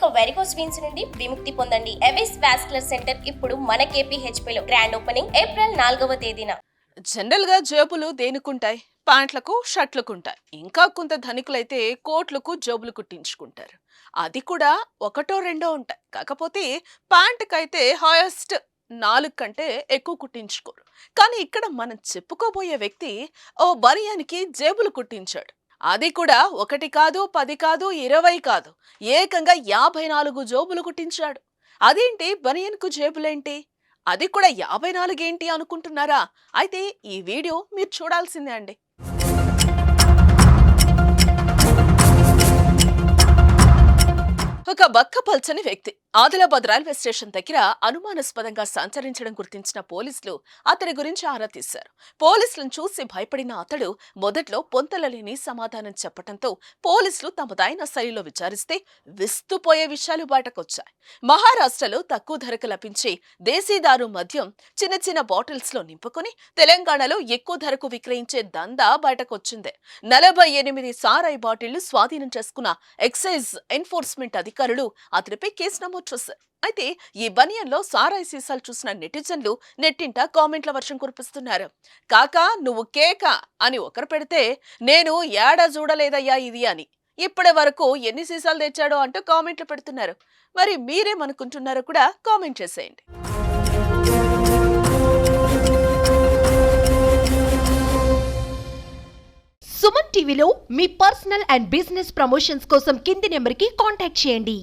ఇక varicose veins నుండి విముక్తి పొందండి. ఎవిస్ వాస్కులర్ సెంటర్ ఇప్పుడు మన KPHP లో గ్రాండ్ ఓపెనింగ్ ఏప్రిల్ 4వ తేదీన. జనరల్ గా జేబులు దేనికుంటాయి? ప్యాంట్లకు, షర్ట్లకుంటాయి. ఇంకా కొంత ధనికులైతే కోట్లకు జేబులు కుట్టించుకుంటారు. అది కూడా ఒకటో రెండో ఉంటాయి. కాకపోతే ప్యాంటుకైతే హైయెస్ట్ 4 కంటే ఎక్కువ కుట్టించుకోరు. కానీ ఇక్కడ మనం చెప్పుకోబోయే వ్యక్తి ఓ బనియానికి జేబులు కుట్టించాడు. అది కూడా ఒకటి కాదు, 10 కాదు, 20 కాదు, ఏకంగా 54 జేబులు కుట్టించాడు. అదేంటి బనియన్కు జేబులేంటి? అది కూడా 54 ఏంటి అనుకుంటున్నారా? అయితే ఈ వీడియో మీరు చూడాల్సిందే అండి. ఒక బక్కపల్చని వ్యక్తి ఆదిలాబాద్ రైల్వే స్టేషన్ దగ్గర అనుమానాస్పదంగా సంచరించడం గుర్తించిన పోలీసులు అతని గురించి ఆరా తీశారు. పోలీసులను చూసి భయపడిన అతడు మొదట్లో పొంతలలేని సమాధానం చెప్పడంతో పోలీసులు తమదైన శైలిలో విచారిస్తే విస్తుపోయే విషయాలు బయటకొచ్చాయి. మహారాష్ట్రలో తక్కువ ధరకు లభించే దేశీదారు మద్యం చిన్న చిన్న బాటిల్స్ లో నింపుకొని తెలంగాణలో ఎక్కువ ధరకు విక్రయించే దందా బయటకొచ్చింది. 48 సారాయి బాటిళ్లు స్వాధీనం చేసుకున్న ఎక్సైజ్ ఎన్ఫోర్స్మెంట్ అధికారులు అతనిపై కేసు నమోదు చేశారు. అయితే ఈ బనియన్లో సారాయి సీసాలు చూసిన నెటిజన్లు నెట్టింట కామెంట్ల వర్షం కురిపిస్తున్నారు. కాకా నువ్వు కేక అని ఒకరు పెడితే, నేను ఏడా చూడలేదయ్యా ఇది అని. ఇప్పటి వరకు ఎన్ని సీసాలు తెచ్చాడో అంటూ కామెంట్లు పెడుతున్నారు. మరి మీరేమనుకుంటున్నారో కూడా కామెంట్ చేసేయండి. సుమన్ టీవీలో మీ పర్సనల్ అండ్ బిజినెస్ ప్రమోషన్స్ కోసం కింది నెంబర్కి కాంటాక్ట్ చేయండి.